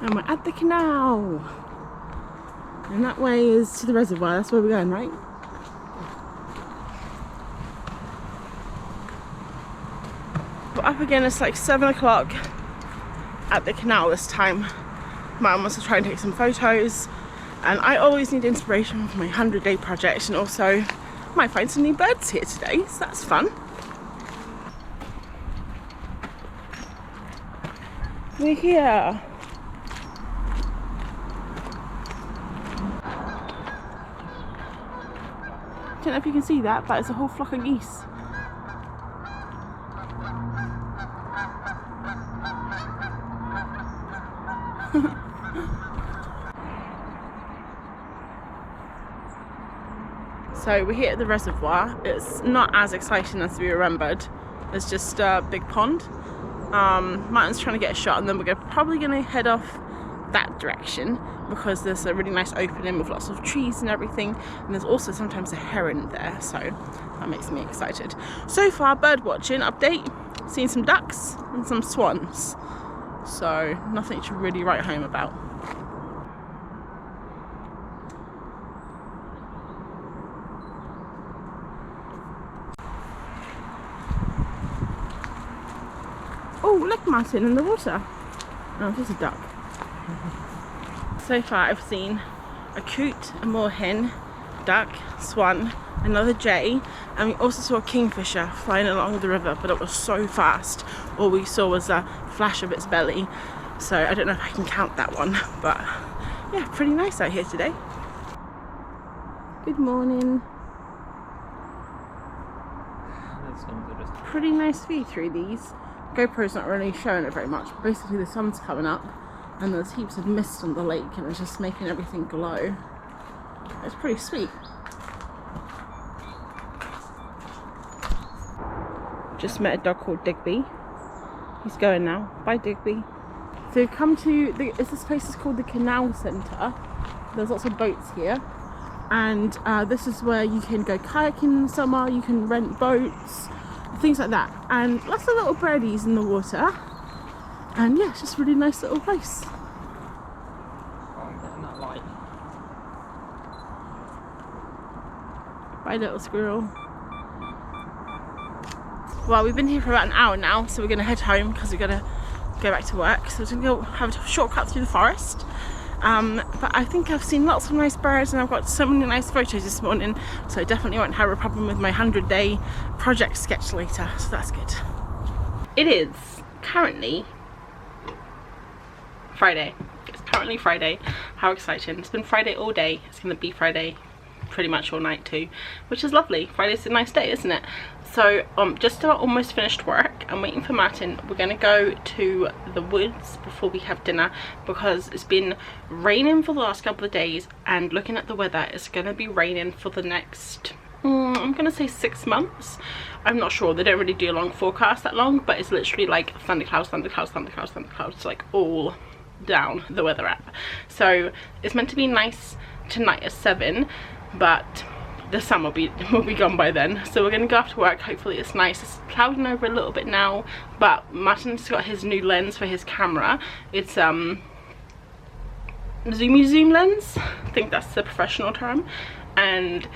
And we're at the canal. And that way is to the reservoir. That's where we're going, right? We're up again. It's like 7 o'clock at the canal this time. Mum wants to try and take some photos. And I always need inspiration for my 100-day project. And also, might find some new birds here today. So that's fun. We're here. I don't know if you can see that, but it's a whole flock of geese. So we're here at the reservoir. It's not as exciting as we remembered. It's just a big pond. Martin's trying to get a shot, and then we're probably going to head off that direction because there's a really nice opening with lots of trees and everything, and there's also sometimes a heron there, so that makes me excited. So far, bird watching update, seen some ducks and some swans, so nothing to really write home about. Oh, look, Martin in the water. Oh, there's a duck. So far I've seen a coot, a moorhen, duck, swan, another jay, and we also saw a kingfisher flying along the river, but it was so fast. All we saw was a flash of its belly, so I don't know if I can count that one, but yeah, pretty nice out here today. Good morning. Pretty nice view through these. GoPro's not really showing it very much. Basically the sun's coming up and there's heaps of mist on the lake and it's just making everything glow. It's pretty sweet. Just met a dog called Digby. He's going now. Bye, Digby. So we've come to this place is called the Canal Centre. There's lots of boats here, and this is where you can go kayaking in the summer. You can rent boats, things like that, and lots of little birdies in the water. And yeah, it's just a really nice little place. Bye, little squirrel. Well, we've been here for about an hour now, so we're going to head home because we're going to go back to work. So we're going to go have a shortcut through the forest. But I think I've seen lots of nice birds and I've got so many nice photos this morning, so I definitely won't have a problem with my 100-day project sketch later, so that's good. It is currently Friday. It's currently Friday. How exciting. It's been Friday all day. It's going to be Friday pretty much all night too, which is lovely. Friday's a nice day, isn't it? So just about almost finished work. I'm waiting for Martin. We're gonna go to the woods before we have dinner because it's been raining for the last couple of days, and looking at the weather, it's gonna be raining for the next I'm gonna say 6 months. I'm not sure, they don't really do a long forecast that long, but it's literally like thunderclouds, thunderclouds, thunderclouds, thunderclouds, like all down the weather app. So it's meant to be nice tonight at 7, but the sun will be gone by then. So we're gonna go after work. Hopefully it's nice. It's clouding over a little bit now, but Martin's got his new lens for his camera. It's zoomy zoom lens, I think that's the professional term, and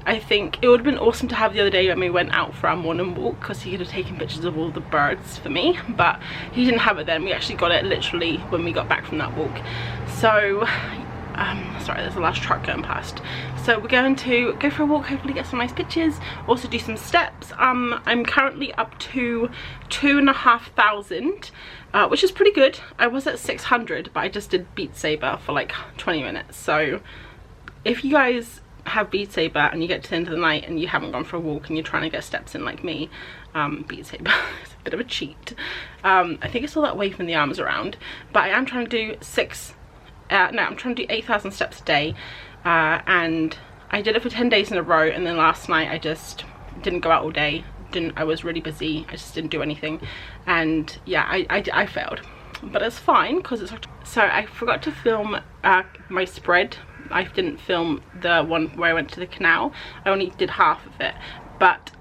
I think it would have been awesome to have the other day when we went out for our morning walk, because he could have taken pictures of all the birds for me, but he didn't have it then. We actually got it literally when we got back from that walk. So sorry, there's a last truck going past. So we're going to go for a walk, hopefully get some nice pictures, also do some steps. I'm currently up to 2,500, which is pretty good. I was at 600, but I just did Beat Saber for like 20 minutes. So if you guys have Beat Saber and you get to the end of the night and you haven't gone for a walk and you're trying to get steps in like me, Beat Saber is a bit of a cheat. I think it's all that waving the arms around, but I am trying to do I'm trying to do 8,000 steps a day, and I did it for 10 days in a row, and then last night I just didn't go out all day. I was really busy, I just didn't do anything, and yeah, I failed, but it's fine because it's so I forgot to film my spread. I didn't film the one where I went to the canal. I only did half of it, but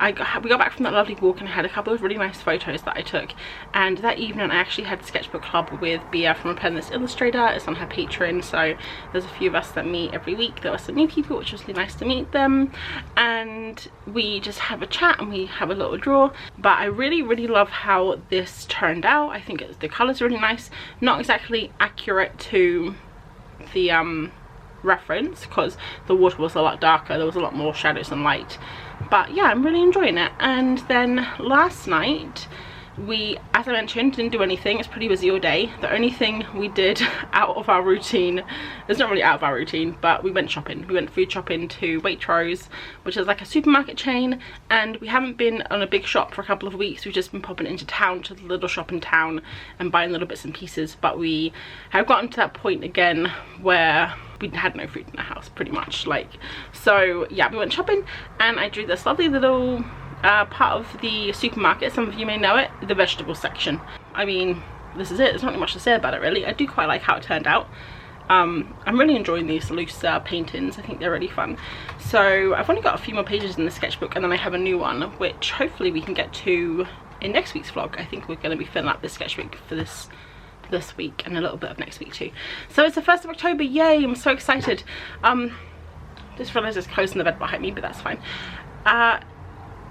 we got back from that lovely walk and I had a couple of really nice photos that I took, and that evening I actually had a sketchbook club with Bia from A Penless Illustrator. It's on her Patreon, so there's a few of us that meet every week. There were some new people, which was really nice to meet them, and we just have a chat and we have a little draw. But I really love how this turned out. I think the colours are really nice, not exactly accurate to the reference because the water was a lot darker, there was a lot more shadows than light, but yeah, I'm really enjoying it. And then last night we, as I mentioned, didn't do anything. It's pretty busy all day. The only thing we did out of our routine, it's not really out of our routine, but we went shopping. We went food shopping to Waitrose, which is like a supermarket chain, and we haven't been on a big shop for a couple of weeks. We've just been popping into town to the little shop in town and buying little bits and pieces, but we have gotten to that point again where we had no food in the house pretty much, like, so yeah, we went shopping and I drew this lovely little part of the supermarket. Some of you may know it, the vegetable section. I mean, this is it. There's not really much to say about it really. I do quite like how it turned out. I'm really enjoying these loose paintings. I think they're really fun. So I've only got a few more pages in the sketchbook, and then I have a new one which hopefully we can get to in next week's vlog. I think we're going to be filling up this sketchbook for this week and a little bit of next week too. So it's the 1st of October, yay! I'm so excited. Just realised it's closing the bed behind me, but that's fine.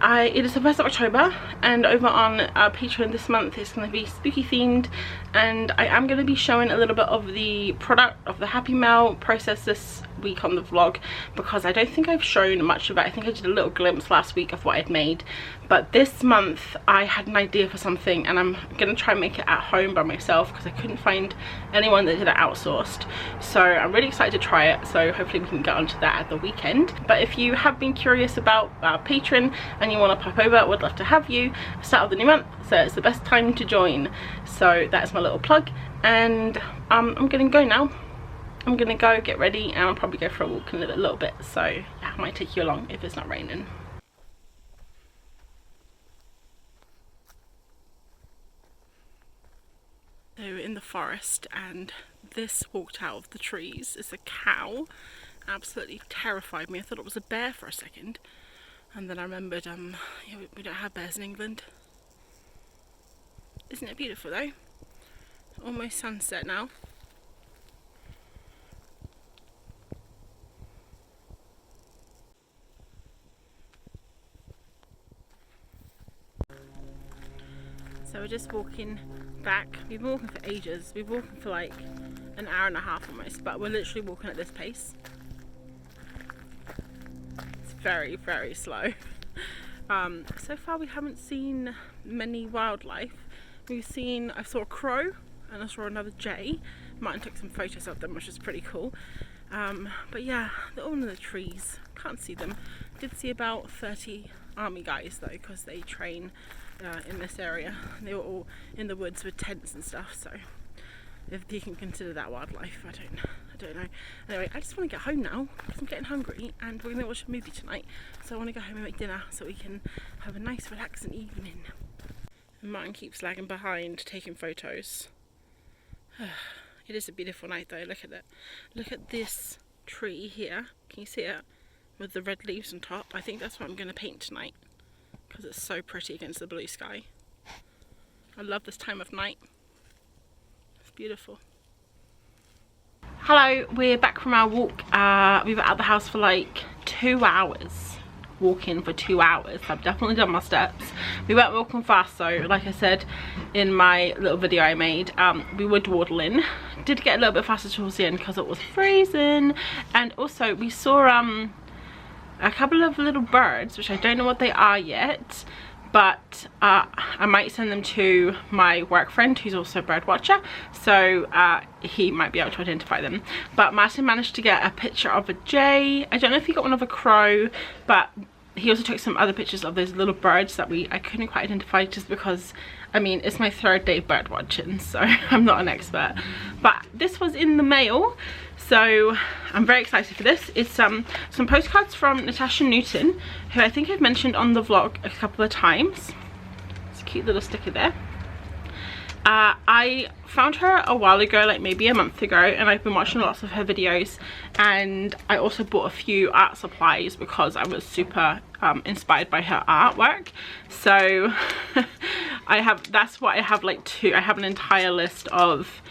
It is the 1st of October, and over on Patreon this month it's going to be spooky themed, and I am going to be showing a little bit of the product of the Happy Mail process this week on the vlog, because I don't think I've shown much of it. I think I did a little glimpse last week of what I'd made, but this month I had an idea for something and I'm going to try and make it at home by myself because I couldn't find anyone that did it outsourced. So I'm really excited to try it, so hopefully we can get onto that at the weekend. But if you have been curious about Patreon and you want to pop over, I would love to have you. Start of the new month, so it's the best time to join. So that's my little plug, and I'm gonna go now. I'm gonna go get ready and I'll probably go for a walk in a little bit, so yeah, I might take you along if it's not raining. So in the forest, and this walked out of the trees is a cow. Absolutely terrified me. I thought it was a bear for a second, and then I remembered yeah, we don't have bears in England. Isn't it beautiful though? Almost sunset now. So we're just walking back. We've been walking for ages. We've been walking for like an hour and a half almost, but we're literally walking at this pace. It's very slow. So far we haven't seen many wildlife. I saw a crow and I saw another jay. Martin took some photos of them, which was pretty cool. But yeah, they're all in the trees. Can't see them. Did see about 30 army guys though, because they train in this area. They were all in the woods with tents and stuff, so if you can consider that wildlife, I don't know. Anyway, I just want to get home now because I'm getting hungry and we're going to watch a movie tonight, so I want to go home and make dinner so we can have a nice relaxing evening. And Martin keeps lagging behind taking photos. It is a beautiful night though. Look at it. Look at this tree here. Can you see it? With the red leaves on top. I think that's what I'm going to paint tonight because it's so pretty against the blue sky. I love this time of night. It's beautiful. Hello, we're back from our walk. We were at the house for like 2 hours. Walking for 2 hours. I've definitely done my steps. We weren't walking fast, so like I said in my little video I made, we were dawdling. Did get a little bit faster towards the end because it was freezing, and also we saw a couple of little birds, which I don't know what they are yet, but I might send them to my work friend who's also a bird watcher, so he might be able to identify them. But Martin managed to get a picture of a jay. I don't know if he got one of a crow, but he also took some other pictures of those little birds that I couldn't quite identify, just because, I mean, it's my 3rd day bird watching, so I'm not an expert. But this was in the mail, so I'm very excited for this. It's some postcards from Natasha Newton, who I think I've mentioned on the vlog a couple of times. It's a cute little sticker there. I found her a while ago, like maybe a month ago, and I've been watching lots of her videos, and I also bought a few art supplies because I was super inspired by her artwork. So that's what I have, like I have an entire list of,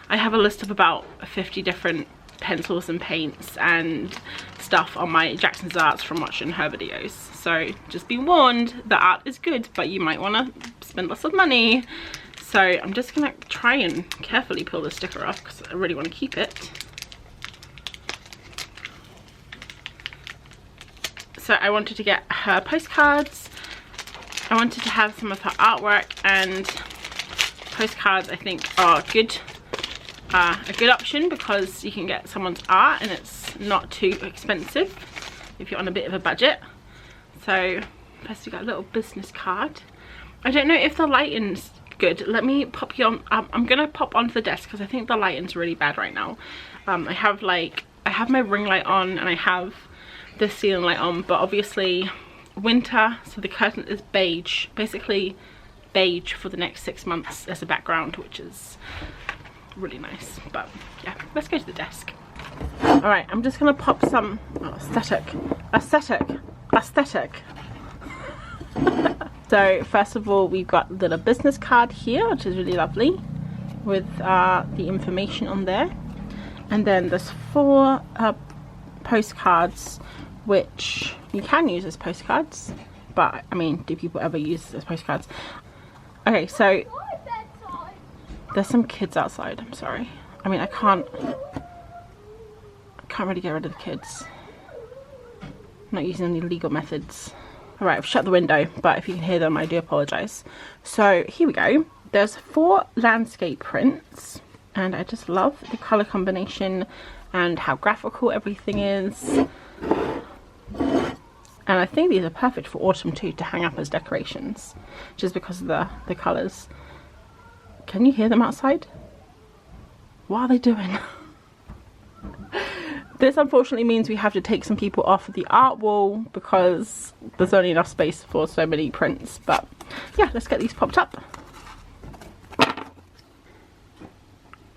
I have a list of about 50 different pencils and paints and stuff on my Jackson's Arts from watching her videos. So just be warned, the art is good, but you might want to spend lots of money. So I'm just gonna try and carefully peel the sticker off because I really want to keep it. So I wanted to get her postcards, I wanted to have some of her artwork, and postcards I think are good, a good option because you can get someone's art and it's not too expensive if you're on a bit of a budget. So first we got a little business card. I don't know if the lighting's good. Let me pop you on. I'm gonna pop onto the desk because I think the lighting's really bad right now. I have my ring light on and I have the ceiling light on, but obviously winter, so the curtain is beige, basically beige for the next 6 months as a background, which is really nice. But yeah, let's go to the desk. All right, I'm just gonna pop some aesthetic. So first of all, we've got the little business card here, which is really lovely, with the information on there. And then there's 4 postcards, which you can use as postcards, but I mean, do people ever use this as postcards? Okay, so there's some kids outside. I'm sorry. I mean, I can't really get rid of the kids. I'm not using any legal methods. Alright, I've shut the window, but if you can hear them, I do apologise. So here we go. There's 4 landscape prints, and I just love the colour combination and how graphical everything is. And I think these are perfect for autumn too, to hang up as decorations, just because of the colours. Can you hear them outside? What are they doing? This unfortunately means we have to take some people off of the art wall because there's only enough space for so many prints. But yeah, let's get these popped up.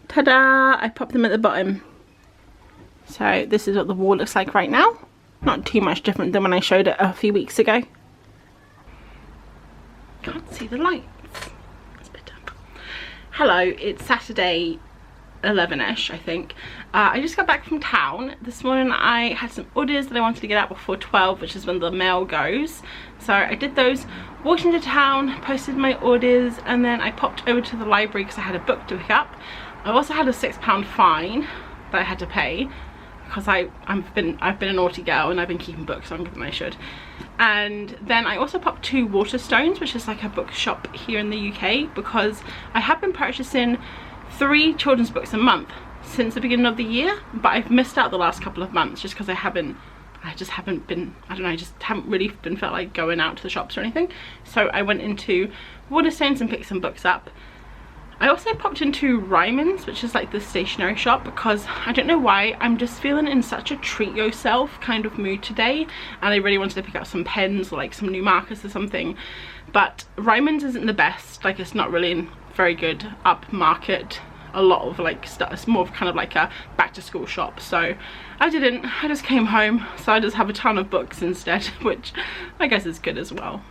Ta-da! I popped them at the bottom. So this is what the wall looks like right now. Not too much different than when I showed it a few weeks ago. Can't see the lights. It's better. Hello, it's Saturday 11ish, I think. I just got back from town. This morning I had some orders that I wanted to get out before 12, which is when the mail goes. So I did those, walked into town, posted my orders, and then I popped over to the library because I had a book to pick up. I also had a £6 fine that I had to pay because I've been a naughty girl and I've been keeping books longer than I should. And then I also popped to Waterstones, which is like a bookshop here in the UK, because I have been purchasing 3 children's books a month since the beginning of the year, but I've missed out the last couple of months just because I just haven't been, I don't know, I just haven't really felt like going out to the shops or anything. So I went into Waterstones and picked some books up. I also popped into Ryman's, which is like the stationery shop, because I don't know why, I'm just feeling in such a treat yourself kind of mood today, and I really wanted to pick up some pens or like some new markers or something. But Ryman's isn't the best, like it's not really in very good upmarket, a lot of like stuff. It's more of kind of like a back to school shop. So I just came home, so I just have a ton of books instead, which I guess is good as well.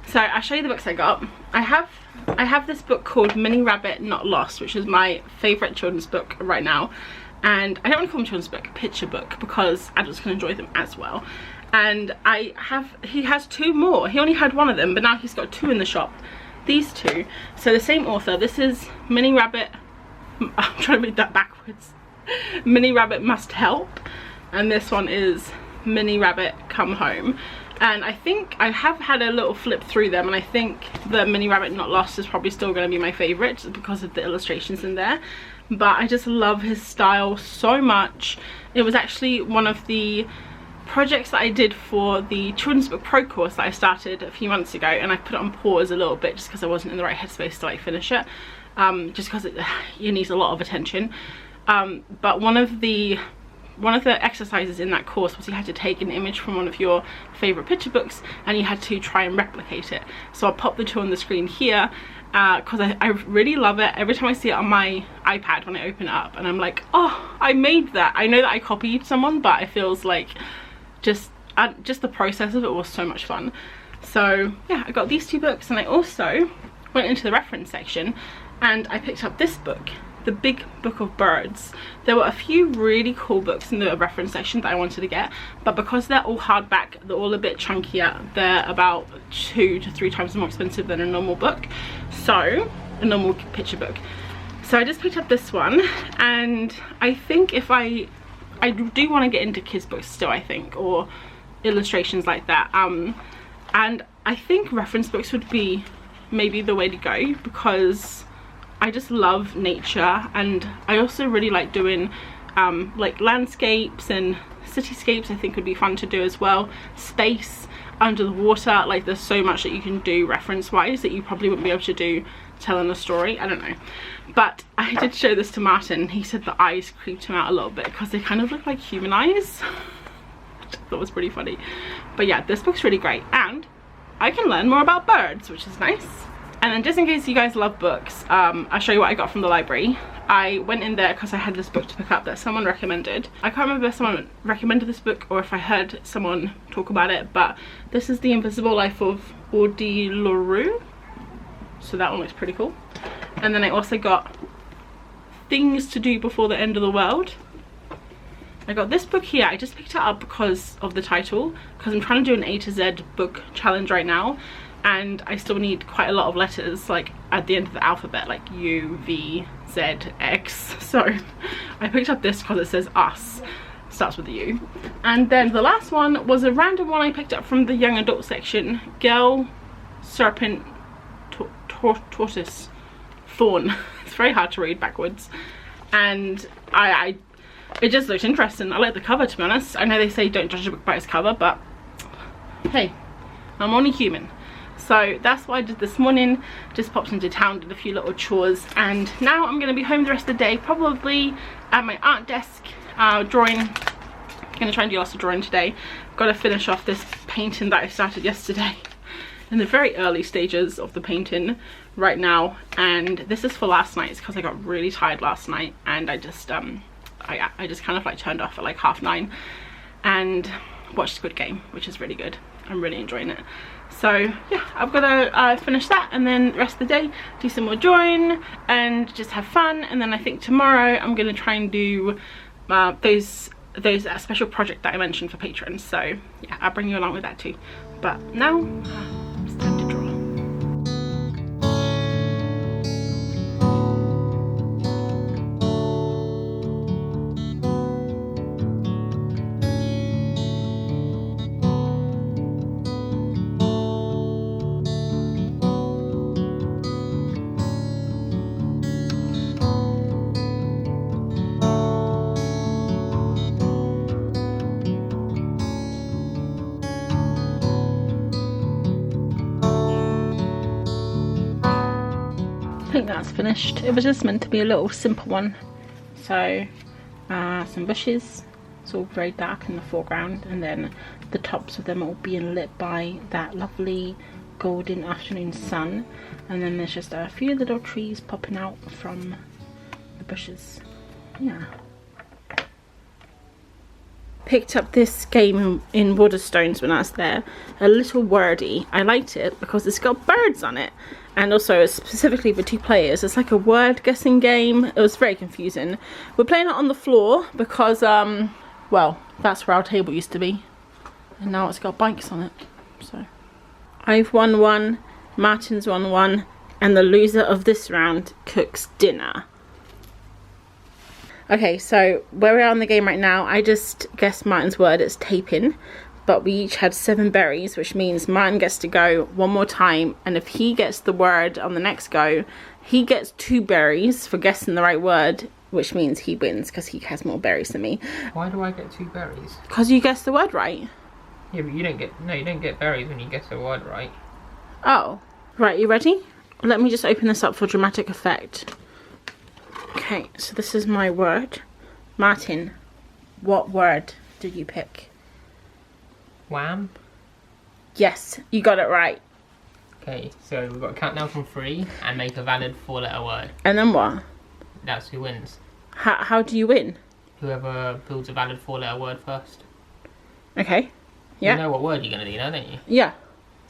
So I'll show you the books I got. I have this book called Mini Rabbit Not Lost, which is my favourite children's book right now. And I don't want to call them children's book, picture book, because adults can enjoy them as well. And he has 2 more. He only had 1 of them, but now he's got 2 in the shop. These 2. So the same author. This is Mini Rabbit, I'm trying to read that backwards. Mini Rabbit Must Help. And this one is Mini Rabbit Come Home. And I think I have had a little flip through them, and I think the Mini Rabbit Not Lost is probably still going to be my favourite just because of the illustrations in there. But I just love his style so much. It was actually one of the projects that I did for the Children's Book Pro course that I started a few months ago, and I put it on pause a little bit just because I wasn't in the right headspace to like finish it, just because it needs a lot of attention. But one of the exercises in that course was you had to take an image from one of your favorite picture books and you had to try and replicate it. So I'll pop the 2 on the screen here, because I really love it. Every time I see it on my iPad when I open it up, and I'm like, oh, I made that. I know that I copied someone, but it feels like just the process of it was so much fun. So yeah, I got these 2 books, and I also went into the reference section and I picked up this book, The Big Book of Birds. There were a few really cool books in the reference section that I wanted to get, but because they're all hardback, they're all a bit chunkier. They're about 2 to 3 times more expensive than a normal book, so a normal picture book. So I just picked up this one, and I think if I do want to get into kids books still, I think, or illustrations like that, and I think reference books would be maybe the way to go, because I just love nature, and I also really like doing like landscapes and cityscapes. I think would be fun to do as well. Space, under the water, like there's so much that you can do reference wise that you probably wouldn't be able to do telling a story. I don't know, but I did show this to Martin. He said the eyes creeped him out a little bit because they kind of look like human eyes. Which I thought was pretty funny. But yeah, this book's really great, and I can learn more about birds, which is nice. And then just in case you guys love books, I'll show you what I got from the library. I went in there because I had this book to pick up that someone recommended. I can't remember if someone recommended this book or if I heard someone talk about it, but this is The Invisible Life of Audie LaRue. So that one looks pretty cool. And then I also got Things to Do Before the End of the World. I got this book here. I just picked it up because of the title, because I'm trying to do an A to Z book challenge right now, and I still need quite a lot of letters like at the end of the alphabet, like U, V, Z, X. So I picked up this because it says us, starts with a U. And then the last one was a random one I picked up from the young adult section, Girl, Serpent, Tortoise, Thorn. It's very hard to read backwards, and it just looked interesting. I like the cover, to be honest. I know they say don't judge a book by its cover, but hey, I'm only human. So that's what I did this morning. Just popped into town, did a few little chores, and now I'm going to be home the rest of the day, probably at my art desk, drawing. I'm going to try and do lots of drawing today. Got to finish off this painting that I started yesterday. In the very early stages of the painting right now, and this is for last night because I got really tired last night, and I just I just kind of like turned off at like 9:30 and watched Squid Game, which is really good. I'm really enjoying it. So yeah, I've got to finish that, and then the rest of the day do some more drawing and just have fun. And then I think tomorrow I'm going to try and do those special project that I mentioned for patrons. So yeah, I'll bring you along with that too. But now it's time to draw. I think that's finished. It was just meant to be a little simple one. So some bushes, it's all very dark in the foreground, and then the tops of them all being lit by that lovely golden afternoon sun, and then there's just a few little trees popping out from the bushes. Yeah. Picked up this game in Waterstones when I was there, a little wordy. I liked it because it's got birds on it, and also it's specifically for 2 players. It's like a word guessing game. It was very confusing. We're playing it on the floor because well, that's where our table used to be, and now it's got bikes on it. So I've won 1, Martin's won 1, and the loser of this round cooks dinner. Okay, so where we are on the game right now, I just guessed Martin's word, it's taping, but we each had 7 berries, which means Martin gets to go one more time, and if he gets the word on the next go, he gets 2 berries for guessing the right word, which means he wins because he has more berries than me. Why do I get 2 berries? Because you guessed the word right. Yeah, but you don't get berries when you guess the word right. Oh, right, you ready? Let me just open this up for dramatic effect. Okay, so this is my word. Martin, what word did you pick? Wham? Yes, you got it right. Okay, so we've got to count down from 3 and make a valid 4-letter word. And then what? That's who wins. How do you win? Whoever builds a valid 4-letter word first. Okay. Yeah. You know what word you're going to do now, don't you? Yeah.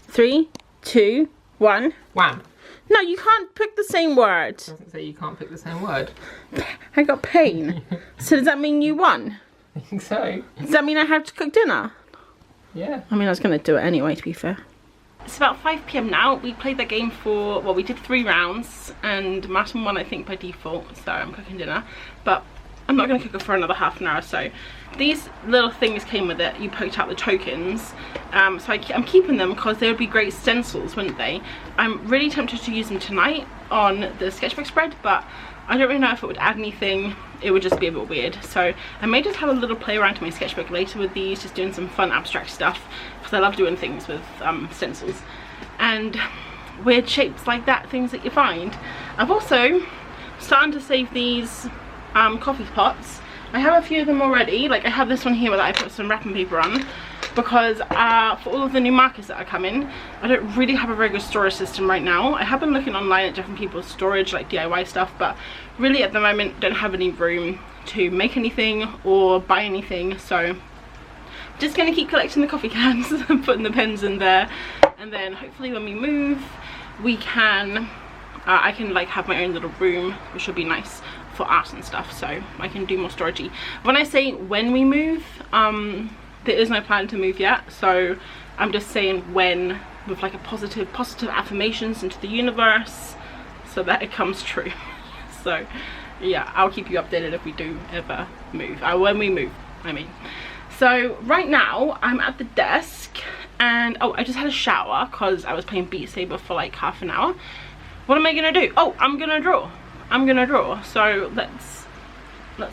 3, 2, 1. Wham! No, you can't pick the same word. It doesn't say you can't pick the same word. I got pain. So does that mean you won? I think so. Does that mean I have to cook dinner? Yeah. I mean, I was going to do it anyway, to be fair. It's about 5 PM now. We played that game for, well, we did 3 rounds, and Martin won, I think, by default, so I'm cooking dinner. But I'm not going to cook it for another half an hour or so. These little things came with it. You poked out the tokens. So I'm keeping them because they would be great stencils, wouldn't they? I'm really tempted to use them tonight on the sketchbook spread, but I don't really know if it would add anything. It would just be a bit weird. So I may just have a little play around to my sketchbook later with these, just doing some fun abstract stuff, because I love doing things with stencils and weird shapes like that, things that you find. I've also started to save these coffee pots. I have a few of them already. Like, I have this one here that I put some wrapping paper on, because for all of the new markers that are coming, I don't really have a very good storage system right now. I have been looking online at different people's storage, like DIY stuff, but really at the moment don't have any room to make anything or buy anything. So just gonna keep collecting the coffee cans and putting the pens in there, and then hopefully when we move we can I can like have my own little room, which will be nice for art and stuff, so I can do more storagey. When I say when we move, there is no plan to move yet, so I'm just saying when, with like a positive affirmations into the universe so that it comes true. So yeah, I'll keep you updated if we do ever move, when we move, I mean. So right now I'm at the desk, and oh, I just had a shower because I was playing Beat Saber for like half an hour. What am I gonna do? Oh, I'm gonna draw. So let's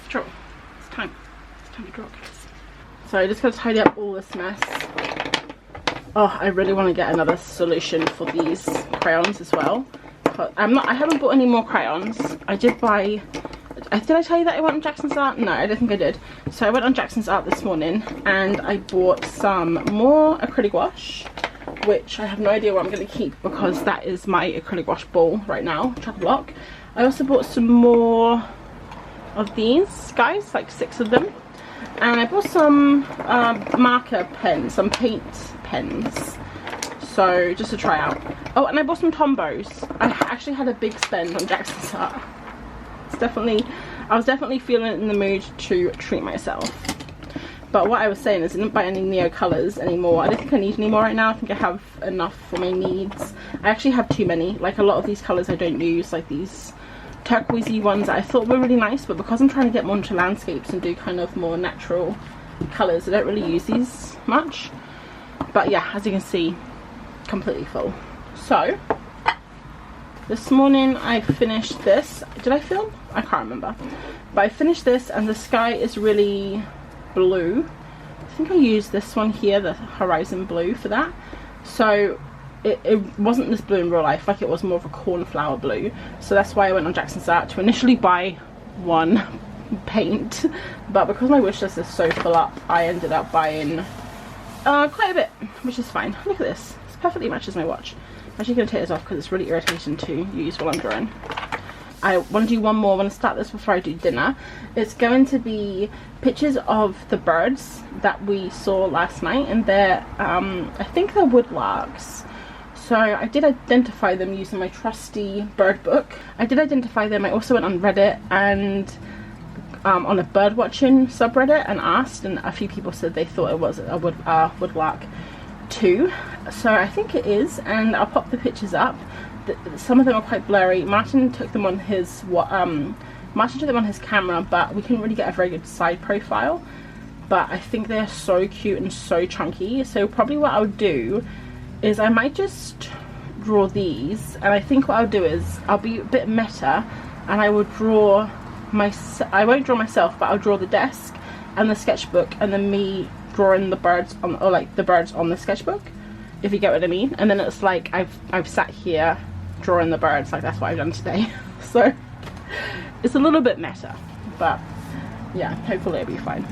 draw. It's time to draw, guys. So I just gotta tidy up all this mess. Oh, I really want to get another solution for these crayons as well, but I haven't bought any more crayons. I did buy, did I tell you that I went on Jackson's Art? No, I don't think I did. So I went on Jackson's Art this morning and I bought some more acrylic wash, which I have no idea what I'm going to keep because that is my acrylic wash ball right now, chock-a-block. I also bought some more of these guys, like 6 of them. And I bought some marker pens, some paint pens, so just to try out. Oh, and I bought some Tombos. I actually had a big spend on Jackson's Art. I was definitely feeling in the mood to treat myself. But what I was saying is I didn't buy any Neo colours anymore. I don't think I need any more right now. I think I have enough for my needs. I actually have too many. Like, a lot of these colours I don't use, like these turquoisey ones that I thought were really nice, but because I'm trying to get more into landscapes and do kind of more natural colours, I don't really use these much. But yeah, as you can see, completely full. So this morning I finished this. Did I film? I can't remember. But I finished this and the sky is really blue. I think I used this one here, the horizon blue, for that. So it wasn't this blue in real life, like it was more of a cornflower blue. So that's why I went on Jackson's Art to initially buy one paint, but because my wish list is so full up, I ended up buying quite a bit, which is fine. Look at this, it perfectly matches my watch. I'm actually going to take this off because it's really irritating to use while I'm drawing. I want to do one more. I want to start this before I do dinner. It's going to be pictures of the birds that we saw last night, and they're I think they're woodlarks. So I did identify them using my trusty bird book. I did identify them. I also went on Reddit and on a birdwatching subreddit and asked, and a few people said they thought it was a woodlark too. So I think it is, and I'll pop the pictures up. Some of them are quite blurry. Martin took them on his camera, but we couldn't really get a very good side profile. But I think they're so cute and so chunky. So probably what I'll do is I might just draw these, and I think what I'll do is I'll be a bit meta and I will draw I won't draw myself, but I'll draw the desk and the sketchbook, and then me drawing the birds on, or like the birds on the sketchbook, if you get what I mean. And then it's like I've sat here drawing the birds, like that's what I've done today. So it's a little bit meta, but yeah, hopefully it'll be fine.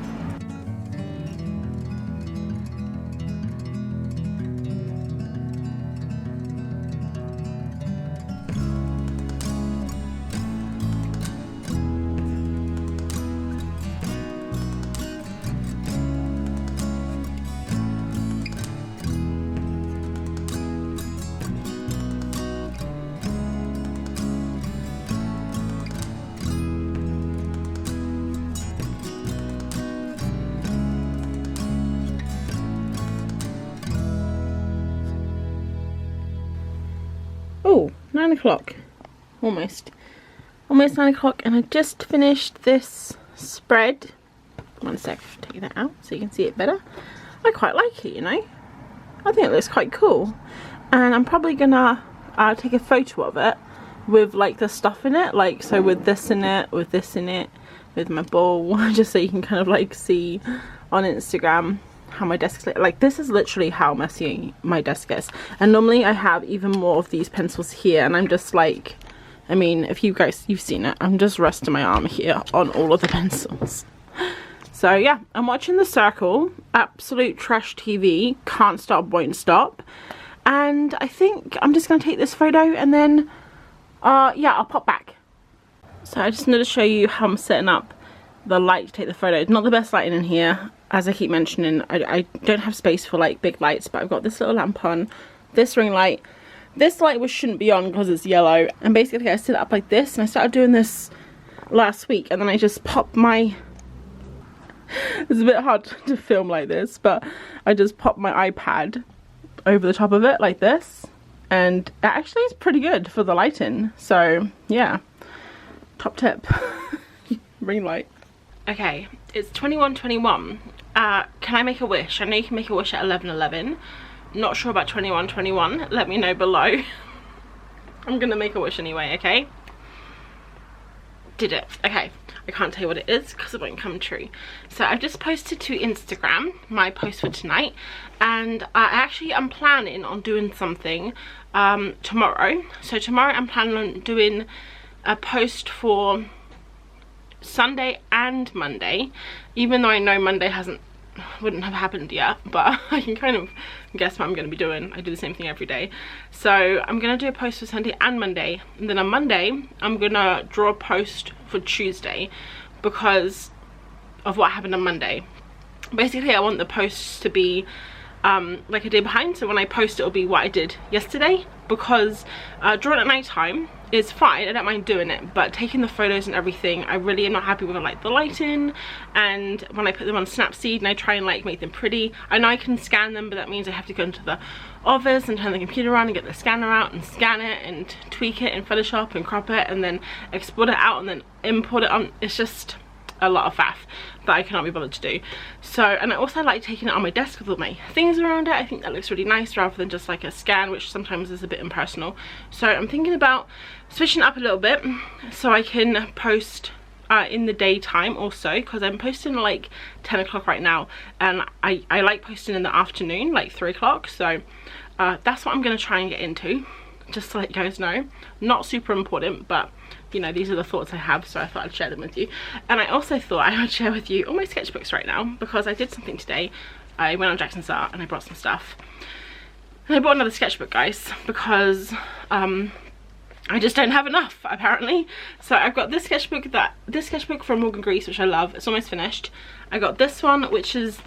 9 o'clock. Almost 9 o'clock, and I just finished this spread. One sec, take that out so you can see it better. I quite like it, you know. I think it looks quite cool, and I'm probably gonna take a photo of it with like the stuff in it, like so with this in it, with this in it, with my bowl, just so you can kind of like see on Instagram how my desk is. Like this is literally how messy my desk is, and normally I have even more of these pencils here, and I'm just like, I mean, if you guys, you've seen it, I'm just resting my arm here on all of the pencils. So yeah, I'm watching The Circle, absolute trash TV, can't stop, won't stop. And I think I'm just going to take this photo and then, yeah, I'll pop back. So I just wanted to show you how I'm setting up the light to take the photo. It's not the best lighting in here, as I keep mentioning. I don't have space for like big lights, but I've got this little lamp on, this ring light. This light which shouldn't be on because it's yellow, and basically I set it up like this, and I started doing this last week, and then I just popped my it's a bit hard to film like this, but I just popped my iPad over the top of it like this, and it actually is pretty good for the lighting. So yeah, top tip. Ring light. Okay, it's 21:21. Can I make a wish? I know you can make a wish at 11:11. Not sure about 21:21. Let me know below. I'm gonna make a wish anyway, okay? Did it. Okay, I can't tell you what it is because it won't come true. So I've just posted to Instagram my post for tonight, and I'm planning on doing something tomorrow. So tomorrow I'm planning on doing a post for Sunday and Monday, even though I know Monday wouldn't have happened yet, but I can kind of guess what I'm going to be doing. I do the same thing every day. So I'm going to do a post for Sunday and Monday, and then on Monday I'm going to draw a post for Tuesday because of what happened on Monday. Basically I want the posts to be like a day behind, so when I post it'll be what I did yesterday, because drawing at night time is fine, I don't mind doing it, but taking the photos and everything, I really am not happy with like the lighting, and when I put them on Snapseed and I try and like make them pretty, I know I can scan them, but that means I have to go into the office and turn the computer on and get the scanner out and scan it and tweak it in Photoshop and crop it and then export it out and then import it on. It's just a lot of faff that I cannot be bothered to do. So, and I also like taking it on my desk with all my things around it. I think that looks really nice rather than just like a scan, which sometimes is a bit impersonal. So I'm thinking about switching it up a little bit so I can post in the daytime also, because I'm posting like 10 o'clock right now, and I like posting in the afternoon, like 3 o'clock. So that's what I'm going to try and get into, just to let you guys know. Not super important, but you know, these are the thoughts I have, so I thought I'd share them with you. And I also thought I would share with you all my sketchbooks right now, because I did something today. I went on Jackson's Art and I brought some stuff, and I bought another sketchbook, guys, because I just don't have enough apparently. So I've got this sketchbook from Morgan Grease, which I love. It's almost finished. I got this one, which is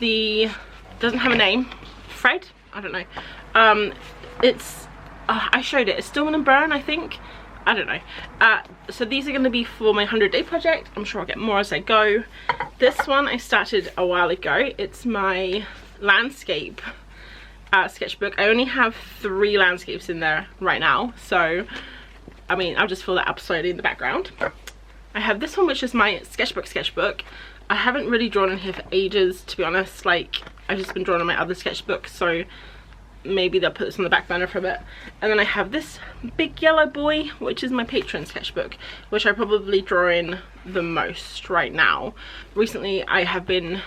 doesn't have a name, Fred, I don't know. It's I showed it, it's Stillman and Burn, I think. I don't know. So these are going to be for my 100-day project. I'm sure I'll get more as I go. This one I started a while ago. It's my landscape sketchbook. I only have 3 landscapes in there right now, so I mean, I'll just fill that up slowly in the background. I have this one, which is my sketchbook. I haven't really drawn in here for ages, to be honest. Like, I've just been drawing on my other sketchbook, so maybe they'll put this on the back burner for a bit. And then I have this big yellow boy, which is my patron sketchbook, which I probably draw in the most right now. Recently I have been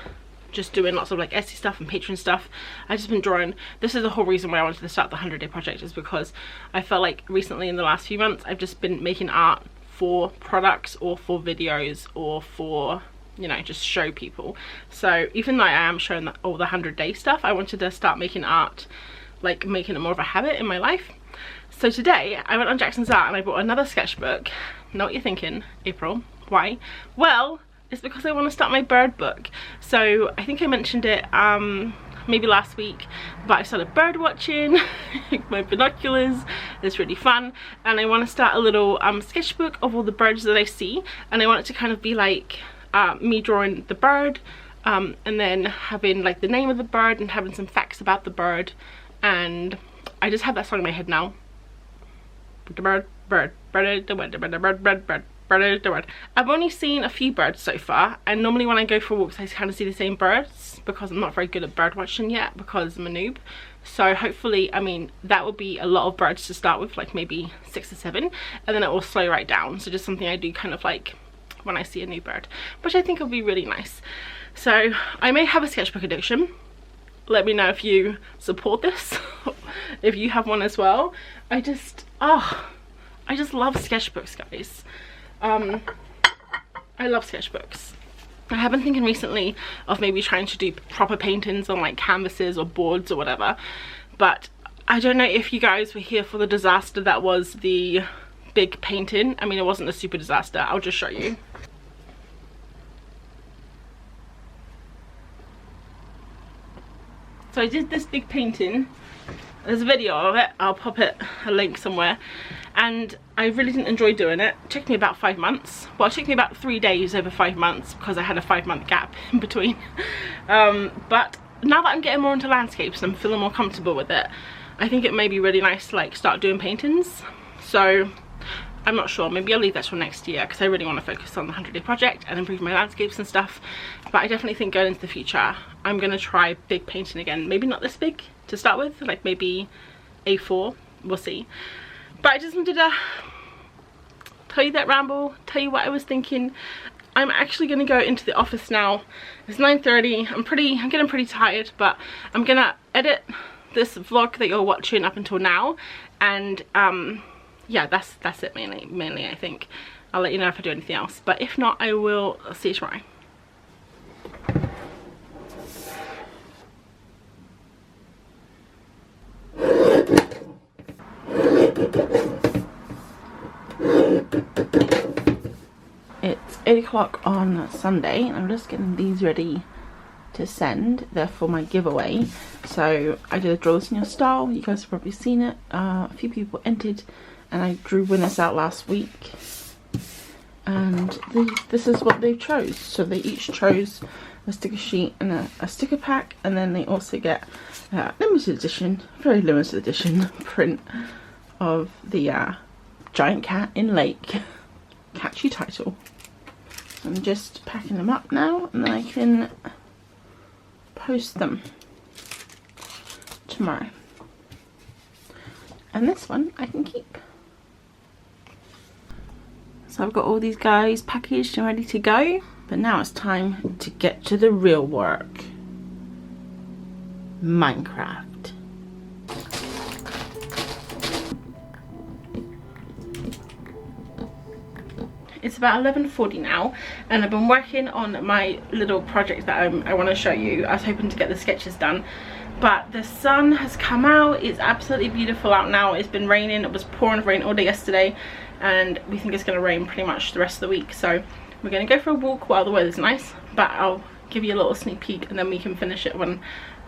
just doing lots of like Etsy stuff and patron stuff. I've just been drawing. This is the whole reason why I wanted to start the 100-day project, is because I felt like recently in the last few months I've just been making art for products or for videos or for, you know, just show people. So even though I am showing all the 100-day stuff, I wanted to start making art, like making it more of a habit in my life. So today I went on Jackson's Art and I bought another sketchbook. Know what you're thinking, April? Why? Well, it's because I want to start my bird book. So I think I mentioned it maybe last week, but I started bird watching my binoculars. It's really fun, and I want to start a little sketchbook of all the birds that I see, and I want it to kind of be like me drawing the bird, and then having like the name of the bird and having some facts about the bird. And I just have that song in my head now. The bird, bird, bird, the bird, bird, bird, bird, bird. I've only seen a few birds so far, and normally when I go for walks I kind of see the same birds because I'm not very good at bird watching yet because I'm a noob. So hopefully, I mean, that will be a lot of birds to start with, like maybe 6 or 7, and then it will slow right down. So just something I do kind of like when I see a new bird, which I think will be really nice. So I may have a sketchbook addiction. Let me know if you support this, if you have one as well. I just love sketchbooks, guys. I love sketchbooks. I have been thinking recently of maybe trying to do proper paintings on like canvases or boards or whatever, but I don't know if you guys were here for the disaster that was the big painting. I mean, it wasn't a super disaster. I'll just show you. So I did this big painting. There's a video of it, I'll pop a link somewhere, and I really didn't enjoy doing it. It took me about 5 months. Well, it took me about 3 days over 5 months because I had a 5-month gap in between. But now that I'm getting more into landscapes and I'm feeling more comfortable with it, I think it may be really nice to like start doing paintings. So I'm not sure, maybe I'll leave that till next year because I really want to focus on the 100-day project and improve my landscapes and stuff. But I definitely think going into the future I'm going to try big painting again. Maybe not this big to start with, like maybe A4, we'll see. But I just wanted to tell you that ramble, tell you what I was thinking. I'm actually going to go into the office now. It's 9:30. I'm getting pretty tired, but I'm going to edit this vlog that you're watching up until now, and yeah, that's it mainly I think. I'll let you know if I do anything else, but if not, I will see you tomorrow. It's 8 o'clock on Sunday and I'm just getting these ready to send. They're for my giveaway. So I did a Draw This in Your Style. You guys have probably seen it. A few people entered and I drew winners out last week. And this is what they chose. So they each chose a sticker sheet and a sticker pack, and then they also get a limited edition, very limited edition print of the giant cat in lake. Catchy title. I'm just packing them up now and then I can post them tomorrow. And this one I can keep. So I've got all these guys packaged and ready to go, but now it's time to get to the real work. Minecraft. It's about 11:40 now and I've been working on my little project that I want to show you. I was hoping to get the sketches done, but the sun has come out. It's absolutely beautiful out now. It's been raining. It was pouring rain all day yesterday and we think it's going to rain pretty much the rest of the week, so we're going to go for a walk while the weather's nice, but I'll give you a little sneak peek and then we can finish it when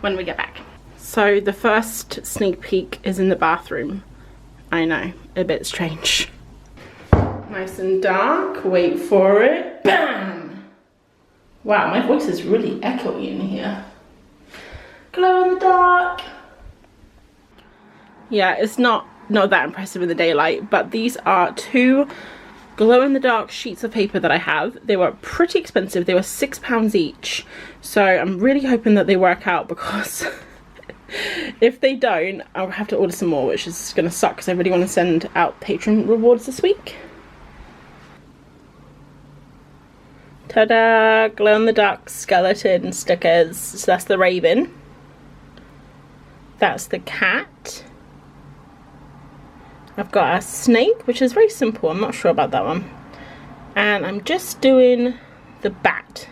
we get back. So the first sneak peek is in the bathroom. I know, a bit strange. Nice and dark, wait for it, bam! Wow, my voice is really echoey in here. Glow in the dark. Yeah, it's not that impressive in the daylight, but these are 2 glow-in-the-dark sheets of paper that I have. They were pretty expensive. They were £6 each, so I'm really hoping that they work out, because if they don't, I'll have to order some more, which is gonna suck because I really want to send out patron rewards this week. Ta-da! Glow-in-the-dark skeleton stickers. So that's the raven. That's the cat. I've got a snake, which is very simple. I'm not sure about that one. And I'm just doing the bat.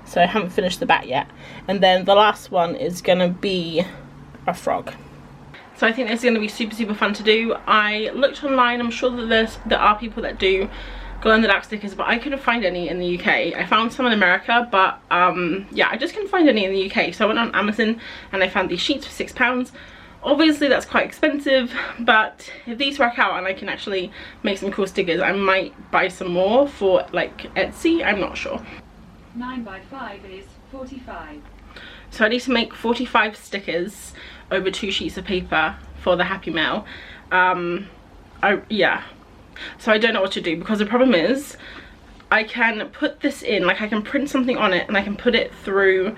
So I haven't finished the bat yet. And then the last one is going to be a frog. So I think this is going to be super fun to do. I looked online. I'm sure that there are people that do glow-in-the-dark stickers, but I couldn't find any in the UK. I found some in America, but yeah, I just couldn't find any in the UK. So I went on Amazon and I found these sheets for £6. Obviously that's quite expensive, but if these work out and I can actually make some cool stickers, I might buy some more for like Etsy. I'm not sure. 9 by 5 is 45. So I need to make 45 stickers over 2 sheets of paper for the Happy Mail. Yeah, So I don't know what to do, because the problem is I can put this in, like I can print something on it and I can put it through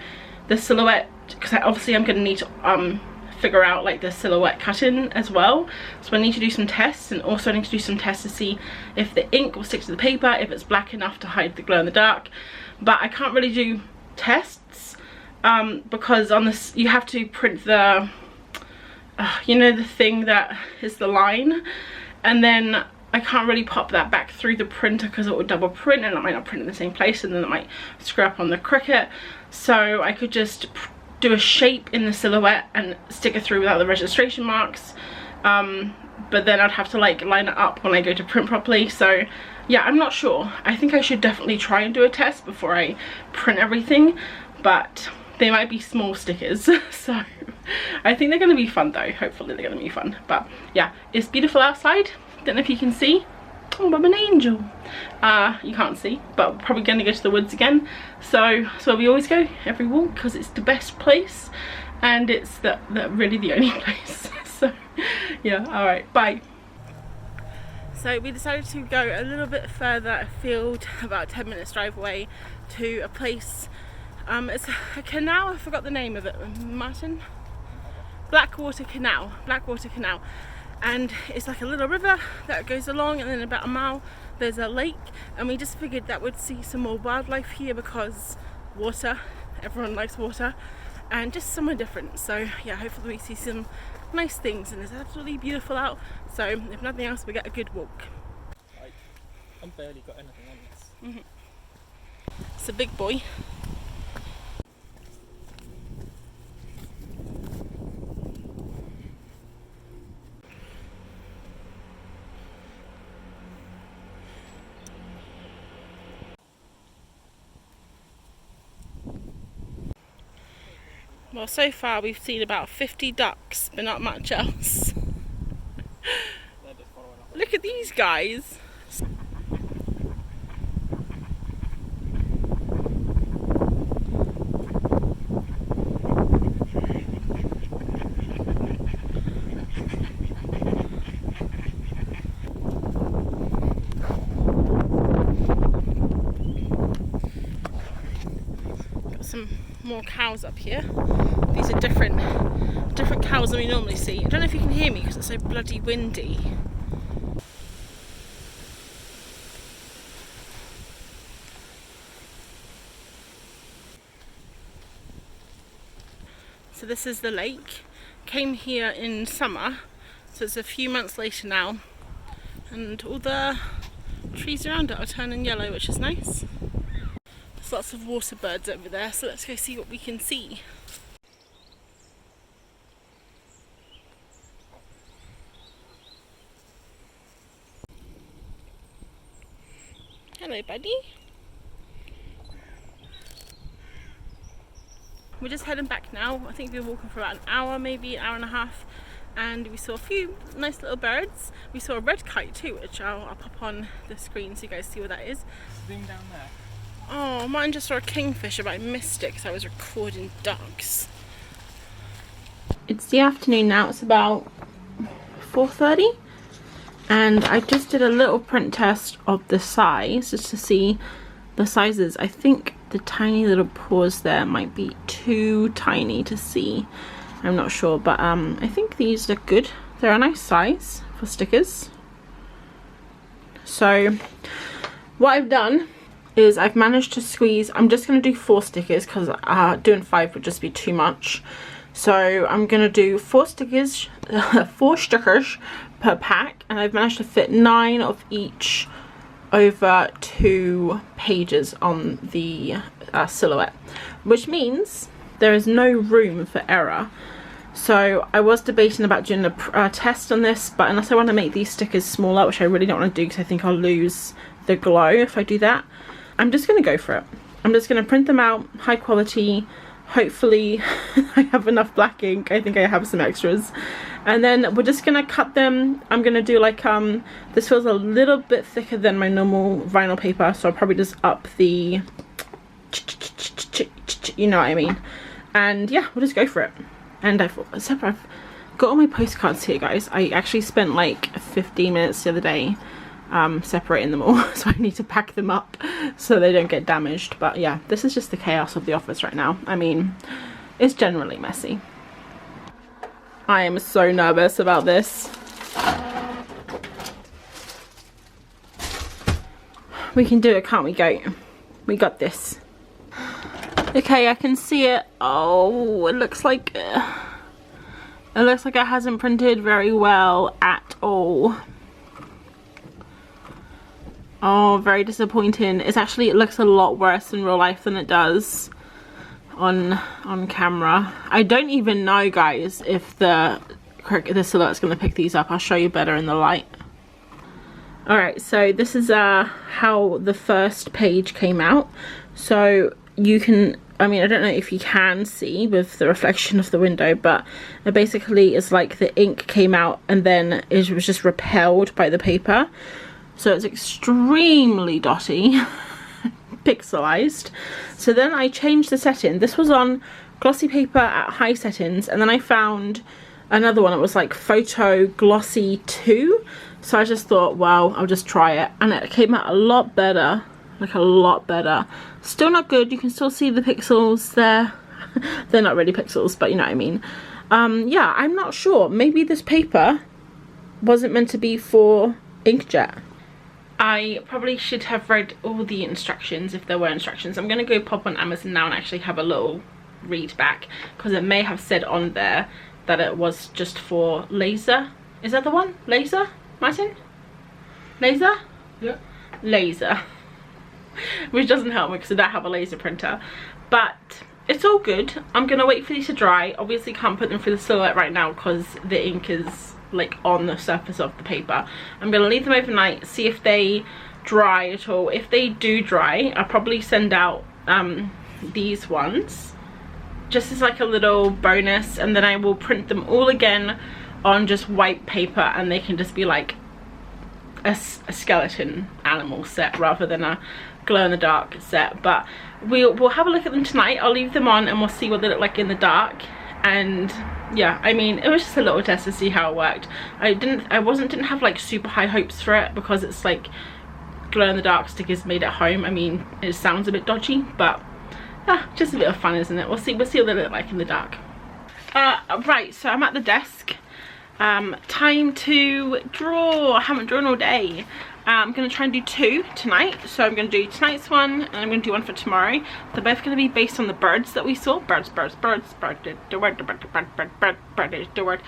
the silhouette, because obviously I'm going to need to figure out like the silhouette cutting as well. So I need to do some tests, and also I need to do some tests to see if the ink will stick to the paper, if it's black enough to hide the glow in the dark. But I can't really do tests because on this you have to print the you know, the thing that is the line, and then I can't really pop that back through the printer because it will double print and it might not print in the same place, and then it might screw up on the Cricut. So I could just do a shape in the silhouette and stick it through without the registration marks, but then I'd have to like line it up when I go to print properly. So yeah, I'm not sure. I think I should definitely try and do a test before I print everything, but they might be small stickers, so I think they're going to be fun though. Hopefully they're going to be fun. But yeah, it's beautiful outside. Don't know if you can see. Oh, I'm an angel. You can't see, but we're probably going to go to the woods again. So we always go every walk because it's the best place, and it's really the only place. So yeah, all right, bye. So we decided to go a little bit further afield, about 10 minutes drive away, to a place. It's a canal. I forgot the name of it. Martin? Blackwater Canal. Blackwater Canal. And it's like a little river that goes along, and then about a mile there's a lake, and we just figured that we'd see some more wildlife here because water, everyone likes water, and just somewhere different. So yeah, hopefully we see some nice things, and it's absolutely beautiful out, so if nothing else we get a good walk. I've barely got anything on this. It's a big boy. Well, so far we've seen about 50 ducks, but not much else. Look at these guys. Got some more cows up here. These are different cows than we normally see. I don't know if you can hear me because it's so bloody windy. So this is the lake. Came here in summer, so it's a few months later now, and all the trees around it are turning yellow, which is nice. There's lots of water birds over there, so let's go see what we can see. Hello, buddy. We're just heading back now. I think we were walking for about an hour, maybe an hour and a half, and we saw a few nice little birds. We saw a red kite too, which I'll pop on the screen so you guys see what that is. Zoom down there. Oh, mine just saw a kingfisher, but I missed it because I was recording ducks. It's the afternoon now. It's about 4:30. And I just did a little print test of the size, just to see the sizes. I think the tiny little paws there might be too tiny to see. I'm not sure, but I think these look good. They're a nice size for stickers. So what I've done is I've managed to squeeze, I'm just going to do 4 stickers because doing 5 would just be too much. So I'm going to do 4 stickers, 4 stickers per pack, and I've managed to fit 9 of each over 2 pages on the silhouette, which means there is no room for error. So I was debating about doing a test on this, but unless I want to make these stickers smaller, which I really don't want to do because I think I'll lose the glow if I do that, I'm just going to go for it. I'm just going to print them out, high quality. Hopefully I have enough black ink. I think I have some extras, and then we're just gonna cut them. I'm gonna do like this feels a little bit thicker than my normal vinyl paper, so I'll probably just up the, you know what I mean, and yeah, we'll just go for it. And I've got all my postcards here, guys. I actually spent like 15 minutes the other day separating them all. So I need to pack them up so they don't get damaged. But yeah, this is just the chaos of the office right now. I mean, it's generally messy. I am so nervous about this. We can do it, can't we, goat? We got this. Okay, I can see it. Oh, it looks like it hasn't printed very well at all. Oh, very disappointing. It's actually, it looks a lot worse in real life than it does on camera. I don't even know, guys, if the silhouette's gonna pick these up. I'll show you better in the light. Alright, so this is how the first page came out. So you can, I mean, I don't know if you can see with the reflection of the window, but it basically is like the ink came out and then it was just repelled by the paper. So it's extremely dotty, pixelized. So then I changed the setting. This was on glossy paper at high settings, and then I found another one that was like photo glossy 2. So I just thought, well, I'll just try it, and it came out a lot better, like a lot better. Still not good, you can still see the pixels there. They're not really pixels, but you know what I mean. Yeah, I'm not sure. Maybe this paper wasn't meant to be for inkjet. I probably should have read all the instructions if there were instructions. I'm gonna go pop on Amazon now and actually have a little read back, because it may have said on there that it was just for laser. Is that the one? Laser? Martin? Laser? Yeah. Laser. Which doesn't help me because I don't have a laser printer. But it's all good. I'm gonna wait for these to dry. Obviously can't put them through the silhouette right now because the ink is like on the surface of the paper. I'm gonna leave them overnight, see if they dry at all. If they do dry, I'll probably send out these ones just as like a little bonus, and then I will print them all again on just white paper, and they can just be like a skeleton animal set rather than a glow-in-the-dark set. But we'll have a look at them tonight. I'll leave them on and we'll see what they look like in the dark. And yeah, I mean, it was just a little test to see how it worked. I didn't have like super high hopes for it because it's like glow-in-the-dark stickers made at home. I mean, it sounds a bit dodgy, but yeah, just a bit of fun, isn't it? We'll see what they look like in the dark. Right, so I'm at the desk. Time to draw. I haven't drawn all day. I'm going to try and do 2 tonight. So I'm going to do tonight's one and I'm going to do one for tomorrow. They're both going to be based on the birds that we saw. Birds, the word.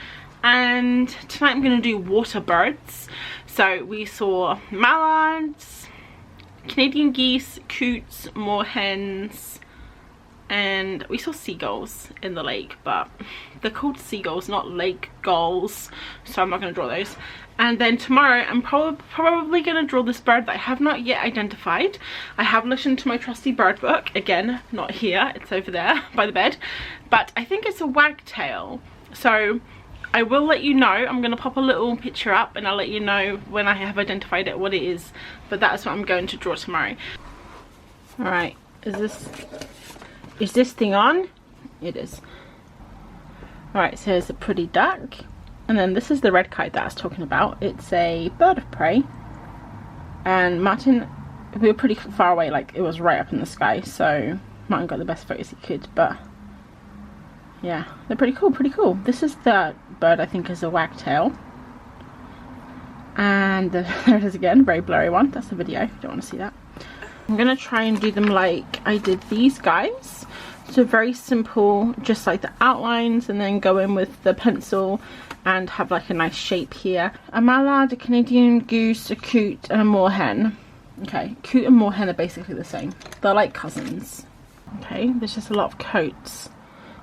And tonight I'm going to do water birds. So we saw mallards, Canadian geese, coots, moorhens, and we saw seagulls in the lake, but they're called seagulls, not lake gulls, so I'm not going to draw those. And then tomorrow I'm probably going to draw this bird that I have not yet identified. I have looked into my trusty bird book. Again, not here, it's over there by the bed, but I think it's a wagtail. So I will let you know. I'm going to pop a little picture up and I'll let you know when I have identified it what it is, but that is what I'm going to draw tomorrow. Alright, is this thing on? It is. Alright, so here's a pretty duck. And then this is the red kite that I was talking about. It's a bird of prey. And Martin, we were pretty far away, like it was right up in the sky. So Martin got the best photos he could. But yeah, they're pretty cool, pretty cool. This is the bird I think is a wagtail. And there it is again, very blurry one. That's the video, if you don't want to see that. I'm going to try and do them like I did these guys. So very simple, just like the outlines, and then go in with the pencil and have like a nice shape here. A mallard, a Canadian goose, a coot, and a moorhen. Okay, coot and moorhen are basically the same. They're like cousins. Okay, there's just a lot of coats.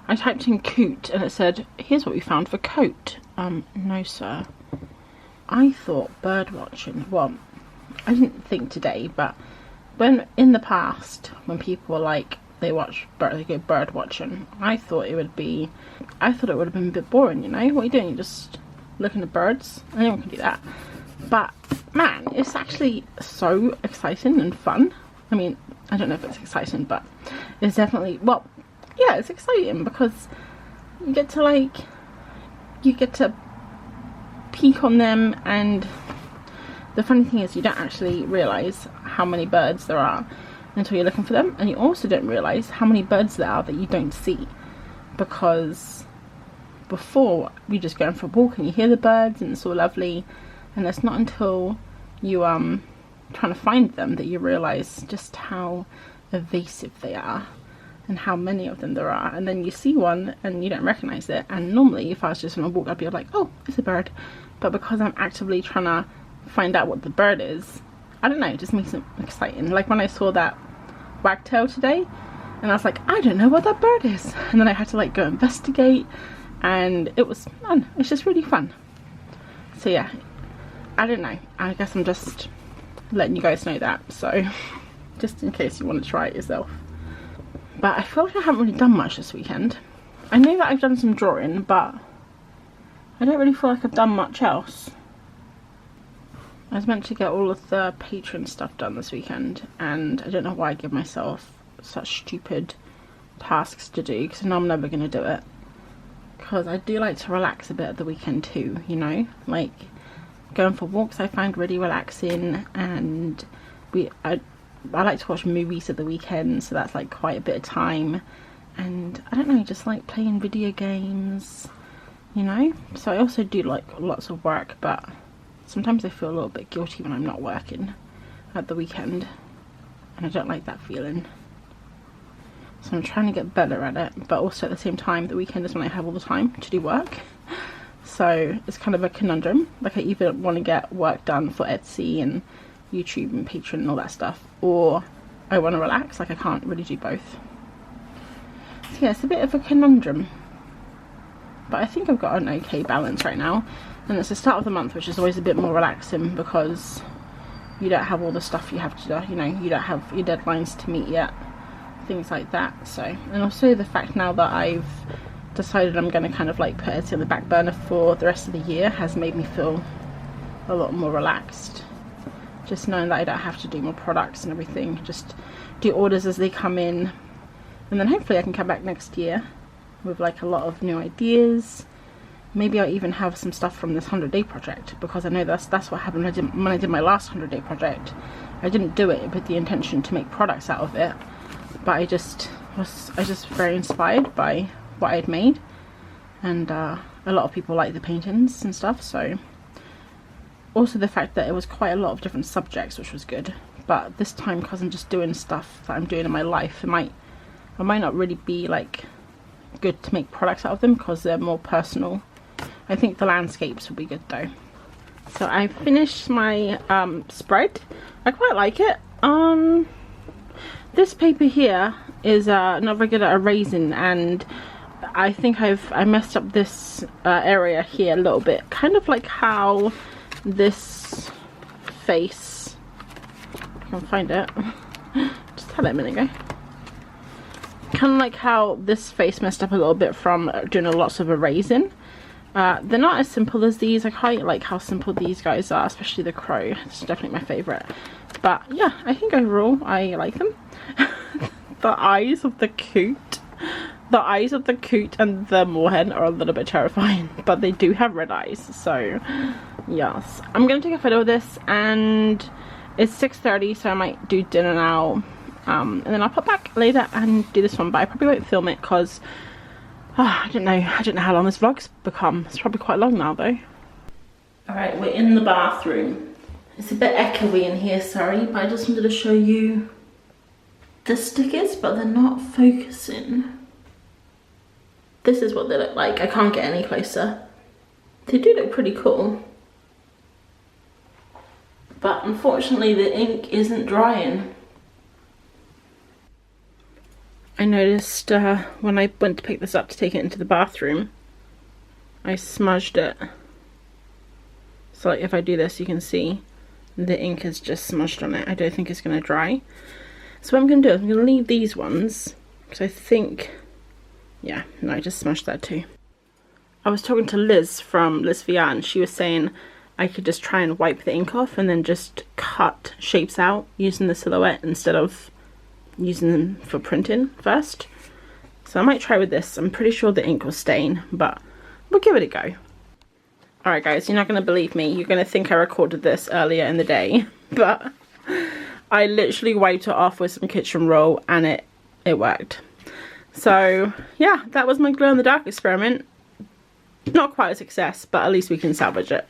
I typed in coot and it said, here's what we found for coat. No sir. I thought bird watching, well, I didn't think today, but when in the past when people were like they go bird watching, I thought it would have been a bit boring, you know. What are you doing? You're just looking at birds. Anyone can do that, but man, it's actually so exciting and fun. I mean, I don't know if it's exciting, but it's definitely, well, yeah, it's exciting because you get to peek on them and the funny thing is you don't actually realise how many birds there are until you're looking for them, and you also don't realise how many birds there are that you don't see, because before you just go for a walk and you hear the birds and it's all lovely, and it's not until you trying to find them that you realise just how evasive they are and how many of them there are. And then you see one and you don't recognise it, and normally if I was just on a walk I'd be like, oh, it's a bird, but because I'm actively trying to find out what the bird is, I don't know, it just makes it exciting. Like when I saw that wagtail today and I was like, I don't know what that bird is, and then I had to like go investigate, and it was fun. It's just really fun. So yeah, I don't know, I guess I'm just letting you guys know that, so just in case you want to try it yourself. But I feel like I haven't really done much this weekend. I know that I've done some drawing, but I don't really feel like I've done much else. I was meant to get all of the patron stuff done this weekend, and I don't know why I give myself such stupid tasks to do, because I know I'm never going to do it. Because I do like to relax a bit at the weekend too, you know, like going for walks I find really relaxing, and I like to watch movies at the weekend, so that's like quite a bit of time. And I don't know, just like playing video games, you know. So I also do like lots of work, but sometimes I feel a little bit guilty when I'm not working at the weekend, and I don't like that feeling. So I'm trying to get better at it, but also at the same time the weekend is when I have all the time to do work. So it's kind of a conundrum. Like I either want to get work done for Etsy and YouTube and Patreon and all that stuff, or I want to relax. Like I can't really do both. So yeah, it's a bit of a conundrum, but I think I've got an okay balance right now. And it's the start of the month, which is always a bit more relaxing because you don't have all the stuff you have to do, you know, you don't have your deadlines to meet yet, things like that. So, and also the fact now that I've decided I'm going to kind of like put it in the back burner for the rest of the year has made me feel a lot more relaxed. Just knowing that I don't have to do more products and everything, just do orders as they come in, and then hopefully I can come back next year with like a lot of new ideas. Maybe I'll even have some stuff from this 100-day project, because I know that's what happened when I did my last 100-day project. I didn't do it with the intention to make products out of it, but I just was very inspired by what I'd made, and a lot of people like the paintings and stuff. So also the fact that it was quite a lot of different subjects, which was good. But this time, because I'm just doing stuff that I'm doing in my life, I might not really be like good to make products out of them because they're more personal. I think the landscapes will be good though. So I finished my spread. I quite like it. This paper here is not very good at erasing, and I think I messed up this area here a little bit, kind of like how this face, if I can find it, just had it a minute ago, kind of like how this face messed up a little bit from doing lots of erasing. They're not as simple as these. I quite like how simple these guys are, especially the crow. It's definitely my favourite. But yeah, I think overall I like them. The eyes of the coot and the moorhen are a little bit terrifying, but they do have red eyes. So yes, I'm gonna take a photo of this, and it's 6:30, so I might do dinner now, and then I'll pop back later and do this one. But I probably won't film it because I don't know how long this vlog's become. It's probably quite long now though. Alright, we're in the bathroom. It's a bit echoey in here, sorry, but I just wanted to show you the stickers, but they're not focusing. This is what they look like. I can't get any closer. They do look pretty cool, but unfortunately the ink isn't drying. I noticed when I went to pick this up to take it into the bathroom, I smudged it. So like if I do this, you can see the ink is just smudged on it. I don't think it's going to dry. So what I'm going to do is I'm going to leave these ones, because I think, yeah, no, I just smudged that too. I was talking to Liz from Liz VR, and she was saying I could just try and wipe the ink off and then just cut shapes out using the silhouette instead of using them for printing first. So I might try with this. I'm pretty sure the ink will stain, but we'll give it a go. Alright guys, you're not going to believe me. You're going to think I recorded this earlier in the day. But I literally wiped it off with some kitchen roll and it worked. So yeah, that was my glow in the dark experiment. Not quite a success, but at least we can salvage it.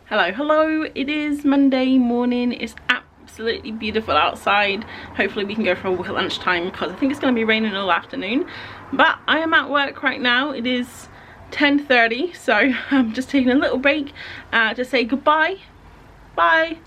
Hello, it is Monday morning. It's absolutely beautiful outside. Hopefully we can go for a walk at lunchtime because I think it's going to be raining all afternoon. But I am at work right now. It is 10:30, so I'm just taking a little break to say goodbye. Bye.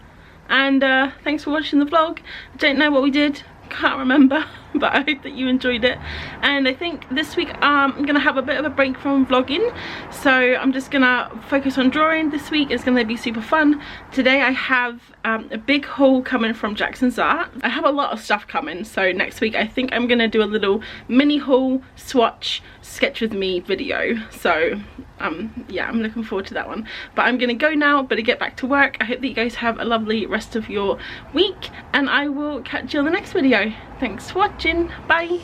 And thanks for watching the vlog. I don't know what we did, can't remember, but I hope that you enjoyed it. And I think this week I'm gonna have a bit of a break from vlogging, so I'm just gonna focus on drawing this week. It's gonna be super fun. Today I have a big haul coming from Jackson's Art. I have a lot of stuff coming, so next week I think I'm gonna do a little mini haul swatch sketch with me video. So yeah, I'm looking forward to that one. But I'm gonna go now, but to get back to work. I hope that you guys have a lovely rest of your week, and I will catch you on the next video. Thanks for watching. Bye.